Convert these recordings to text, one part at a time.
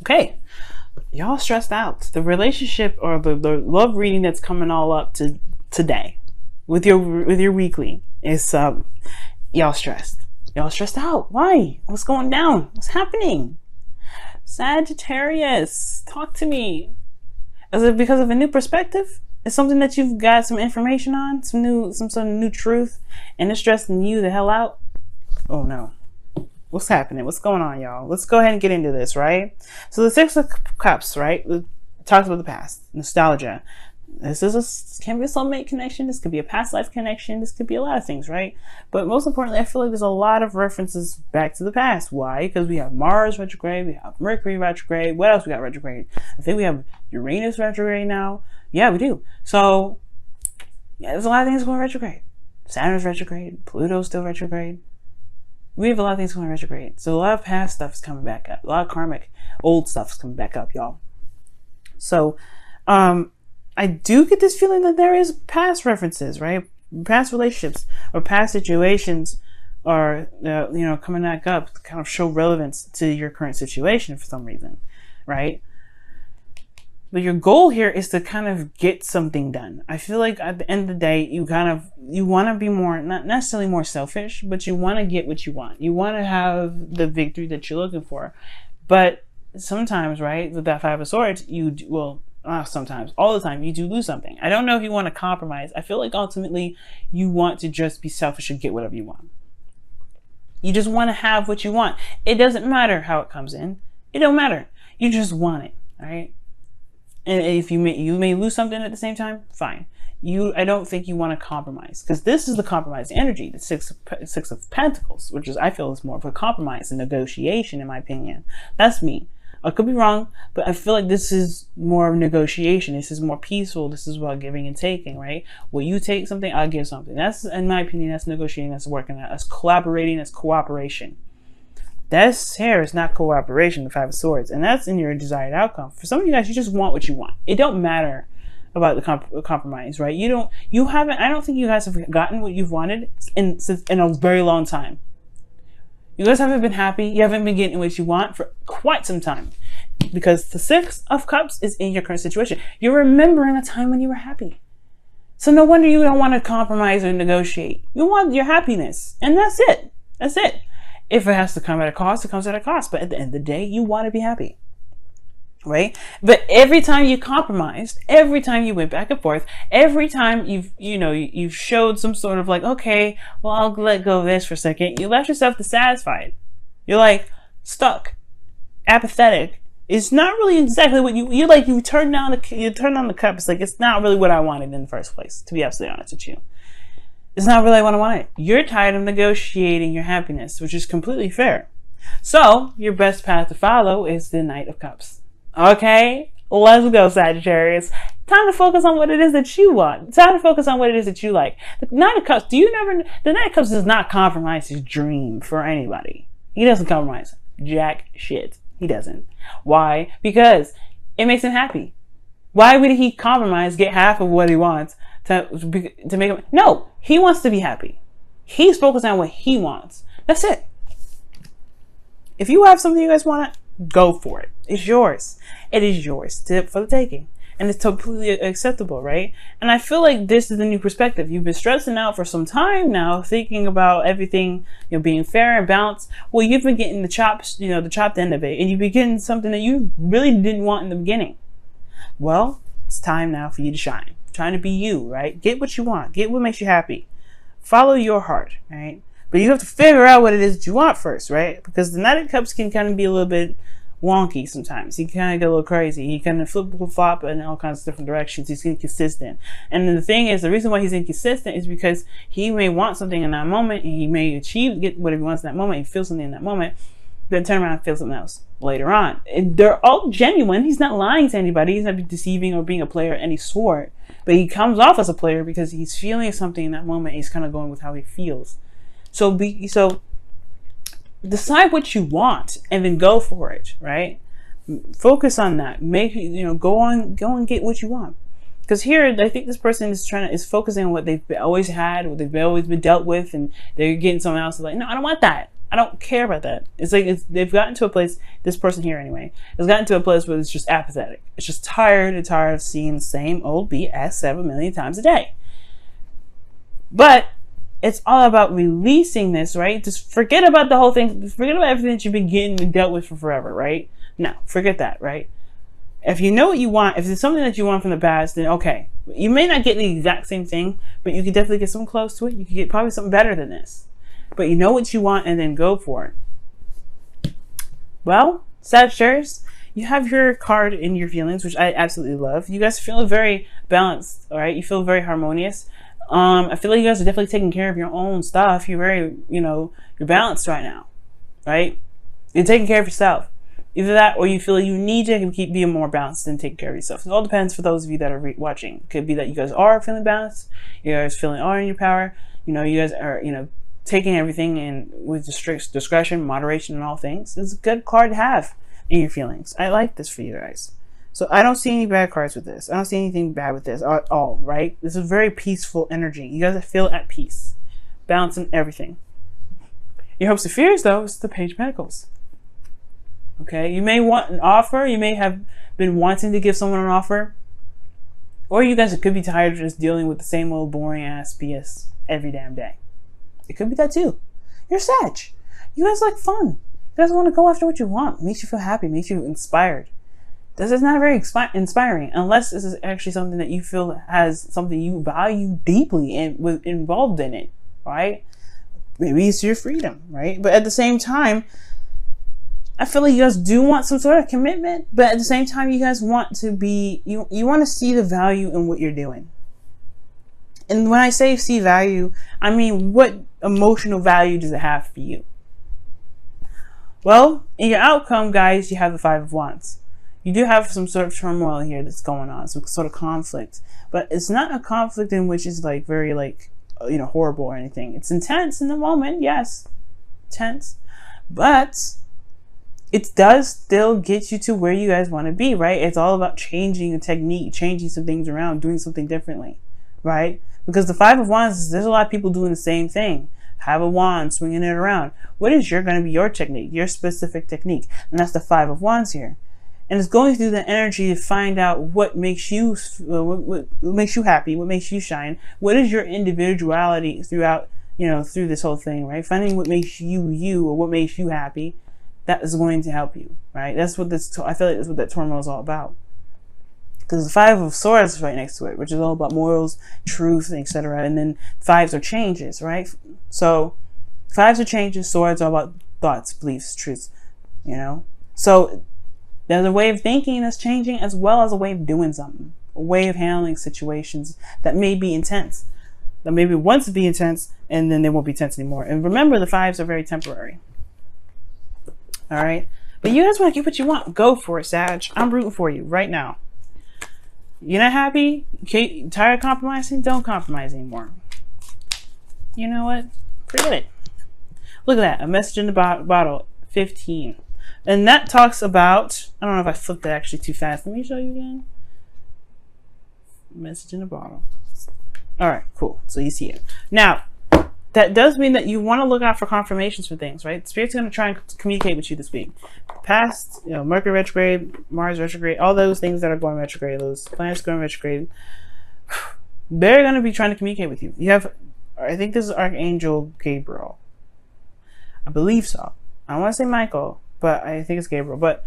Okay, y'all stressed out. The relationship or the love reading that's coming all up to today with your weekly is y'all stressed. Y'all stressed out. Why? What's going down? What's happening? Sagittarius, talk to me. Is it because of a new perspective? Is something that you've got some information on, some sort of new truth, and it's stressing you the hell out? Oh no. What's happening? What's going on, y'all? Let's go ahead and get into this, right? So the Six of Cups, right? It talks about the past, nostalgia. Can be a soulmate connection. This could be a past life connection. This could be a lot of things, right? But most importantly, I feel like there's a lot of references back to the past. Why? Because we have Mars retrograde, we have Mercury retrograde. What else we got retrograde? I think we have Uranus retrograde now. Yeah, we do. So yeah, there's a lot of things going retrograde. Saturn's retrograde. Pluto's still retrograde. We have a lot of things going retrograde. So a lot of past stuff is coming back up. A lot of karmic old stuff is coming back up, y'all. So I do get this feeling that there is past references, right? Past relationships or past situations are, coming back up to kind of show relevance to your current situation for some reason, right? But your goal here is to kind of get something done. I feel like at the end of the day, you want to be more, not necessarily more selfish, but you want to get what you want. You want to have the victory that you're looking for. But sometimes, right, with that Five of Swords, sometimes, all the time, you do lose something. I don't know if you want to compromise. I feel like ultimately you want to just be selfish and get whatever you want. You just want to have what you want. It doesn't matter how it comes in. It don't matter. You just want it, all right? And if you may lose something at the same time, fine. I don't think you want to compromise, because this is the compromise energy, the Six of Pentacles, which I feel is more of a compromise and negotiation, in my opinion. That's me. I could be wrong, but I feel like this is more of negotiation. This is more peaceful. This is about giving and taking, right? Well, you take something, I'll give something. That's, in my opinion, that's negotiating, that's working, that's collaborating, that's cooperation. That's here is not cooperation, the Five of Swords, and that's in your desired outcome. For some of you guys, you just want what you want. It don't matter about the compromise, right? I don't think you guys have gotten what you've wanted in a very long time. You guys haven't been happy. You haven't been getting what you want for quite some time, because the Six of Cups is in your current situation. You're remembering a time when you were happy. So no wonder you don't want to compromise or negotiate. You want your happiness, and that's it. That's it. If it has to come at a cost, it comes at a cost. But at the end of the day, you want to be happy, right? But every time you compromised, every time you went back and forth, every time you've showed some sort of like, okay, well, I'll let go of this for a second. You left yourself dissatisfied. You're like stuck, apathetic. It's not really exactly what you turn down the cup. It's like, it's not really what I wanted in the first place, to be absolutely honest with you. It's not really what I wanted. You're tired of negotiating your happiness, which is completely fair. So your best path to follow is the Knight of Cups. Okay, let's go, Sagittarius. Time to focus on what it is that you want. Time to focus on what it is that you like. The Knight of Cups, the Knight of Cups does not compromise his dream for anybody. He doesn't compromise jack shit. He doesn't. Why? Because it makes him happy. Why would he compromise, get half of what he wants to make him? No, he wants to be happy. He's focused on what he wants. That's it. If you have something you guys want, go for it. It's yours. It is yours for the taking. And it's completely acceptable, right? And I feel like this is the new perspective. You've been stressing out for some time now, thinking about everything, being fair and balanced. Well, you've been getting the chopped end of it, and you've been getting something that you really didn't want in the beginning. Well, it's time now for you to shine. Trying to be you, right? Get what you want. Get what makes you happy. Follow your heart, right? But you have to figure out what it is that you want first, right? Because the Knight of Cups can kind of be a little bit wonky sometimes. He kind of get a little crazy. He kind of flip-flop in all kinds of different directions. He's inconsistent. And then the thing is, the reason why he's inconsistent is because he may want something in that moment, and he may get whatever he wants in that moment, and feel something in that moment, then turn around and feel something else later on. And they're all genuine. He's not lying to anybody. He's not deceiving or being a player of any sort. But he comes off as a player because he's feeling something in that moment. He's kind of going with how he feels. So decide what you want and then go for it, right? Focus on that. Go and get what you want. Because here, I think this person is focusing on what they've always had, what they've always been dealt with, and they're getting someone else like, no, I don't want that. I don't care about that. It's like they've gotten to a place, this person here anyway, has gotten to a place where it's just apathetic. It's just tired of seeing the same old BS 7 million times a day. But it's all about releasing this, right? Just forget about the whole thing. Forget about everything that you've been getting and dealt with for forever, right? No, forget that, right? If you know what you want, if it's something that you want from the past, then okay. You may not get the exact same thing, but you could definitely get something close to it. You could get probably something better than this. But you know what you want, and then go for it. Well, Sagittarius, you have your card in your feelings, which I absolutely love. You guys feel very balanced, all right? You feel very harmonious. I feel like you guys are definitely taking care of your own stuff. You're very, you're balanced right now, right? You're taking care of yourself. Either that, or you feel like you need to keep being more balanced and taking care of yourself. It all depends for those of you that are watching. It could be that you guys are feeling balanced. You guys are in your power. You guys are, taking everything in with strict discretion, moderation, and all things. It's a good card to have in your feelings. I like this for you guys. So I don't see any bad cards with this. I don't see anything bad with this at all, right? This is very peaceful energy. You guys feel at peace, balancing everything. Your hopes and fears, though, is the Page of Pentacles. Okay, you may want an offer. You may have been wanting to give someone an offer. Or you guys could be tired of just dealing with the same old boring ass BS every damn day. It could be that too. You're Sag. You guys like fun. You guys want to go after what you want. Makes you feel happy. Makes you inspired. This is not very inspiring unless this is actually something that you feel has something you value deeply and involved in it, right? Maybe it's your freedom, right? But at the same time, I feel like you guys do want some sort of commitment, but at the same time, you guys want to be, you want to see the value in what you're doing. And when I say see value, I mean, what emotional value does it have for you? Well, in your outcome, guys, you have the Five of Wands. You do have some sort of turmoil here that's going on, some sort of conflict, but it's not a conflict in which is like very like, horrible or anything. It's intense in the moment. Yes. Tense, but it does still get you to where you guys want to be, right? It's all about changing a technique, changing some things around, doing something differently, right? Because the Five of Wands, there's a lot of people doing the same thing. Have a wand, swinging it around. What is going to be your technique, your specific technique? And that's the Five of Wands here. And it's going through the energy to find out what makes you, what makes you happy, what makes you shine. What is your individuality throughout, through this whole thing, right? Finding what makes you, you, or what makes you happy. That is going to help you, right? That's what I feel like that's what that turmoil is all about. Because the Five of Swords is right next to it, which is all about morals, truth, etc. And then fives are changes, right? So fives are changes, swords are about thoughts, beliefs, truths, So there's a way of thinking that's changing as well as a way of doing something, a way of handling situations that may be intense, that maybe once be intense and then they won't be tense anymore. And remember, the fives are very temporary. All right, but you guys want to get what you want, go for it, Sag. I'm rooting for you right now. You're not happy? Okay, tired of compromising? Don't compromise anymore. You know what? Forget it. Look at that, a message in the bottle, 15. And that talks about, I don't know if I flipped it actually too fast. Let me show you again. Message in the bottle. All right, cool. So you see it. Now, that does mean that you want to look out for confirmations for things, right? Spirit's going to try and communicate with you this week. Past, Mercury retrograde, Mars retrograde, all those things that are going retrograde, those planets going retrograde, they're going to be trying to communicate with you. You have, I think this is Archangel Gabriel. I believe so. I don't want to say Michael, but I think it's Gabriel. But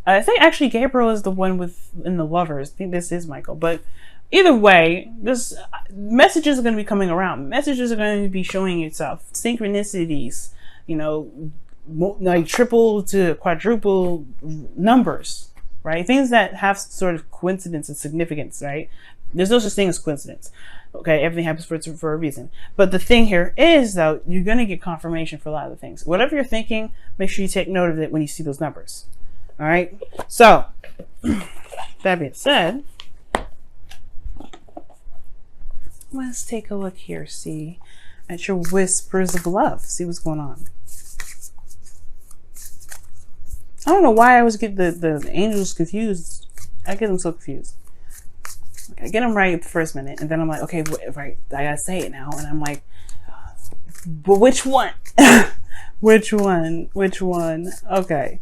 I think actually Gabriel is the one in the Lovers. I think this is Michael, but either way, this messages are going to be coming around. Messages are going to be showing itself. Synchronicities, like triple to quadruple numbers, right? Things that have sort of coincidence and significance, right? There's no such thing as coincidence. Okay, everything happens for a reason. But the thing here is, though, you're going to get confirmation for a lot of the things. Whatever you're thinking, make sure you take note of it when you see those numbers. All right? So, that being said, let's take a look here, see at your whispers of love, see what's going on. I don't know why I always get the angels confused. I get them so confused. I get them right the first minute, and then I'm like, okay, right, I gotta say it now, and I'm like, but which one? Which one? Which one? Okay.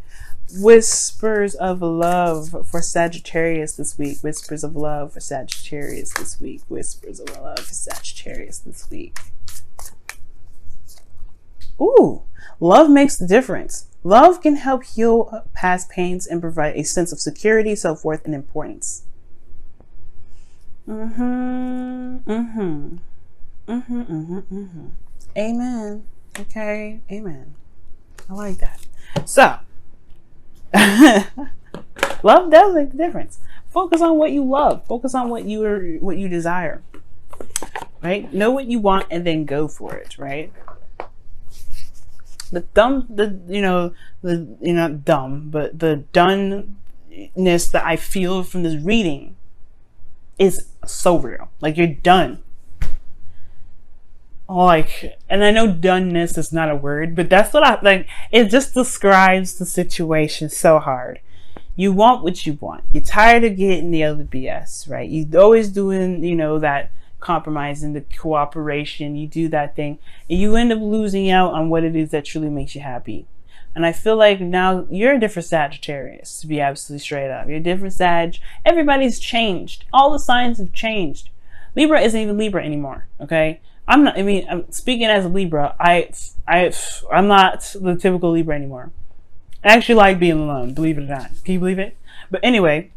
Whispers of love for Sagittarius this week. Whispers of love for Sagittarius this week. Whispers of love for Sagittarius this week. Ooh, love makes the difference. Love can help heal past pains and provide a sense of security, self-worth, and importance. Amen. Okay, amen. I like that. So, love does make the difference. Focus on what you love. Focus on what you desire. Right? Know what you want and then go for it. Right? The doneness that I feel from this reading is so real. Like, you're done. Like, and I know doneness is not a word, but that's what I like. It just describes the situation so hard. You want what you want. You're tired of getting the other BS, right? You're always doing, that compromising, the cooperation. You do that thing, and you end up losing out on what it is that truly makes you happy. And I feel like now you're a different Sagittarius, to be absolutely straight up. You're a different Sag. Everybody's changed. All the signs have changed. Libra isn't even Libra anymore, okay? I'm speaking as a Libra, I'm not the typical Libra anymore. I actually like being alone, believe it or not. Can you believe it? But anyway,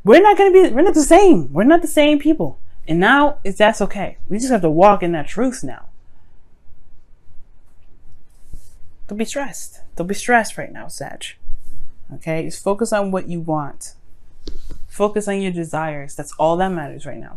we're not the same. We're not the same people. And now that's okay. We just have to walk in that truth now. Don't be stressed. Don't be stressed right now, Sag. Okay? Just focus on what you want. Focus on your desires. That's all that matters right now.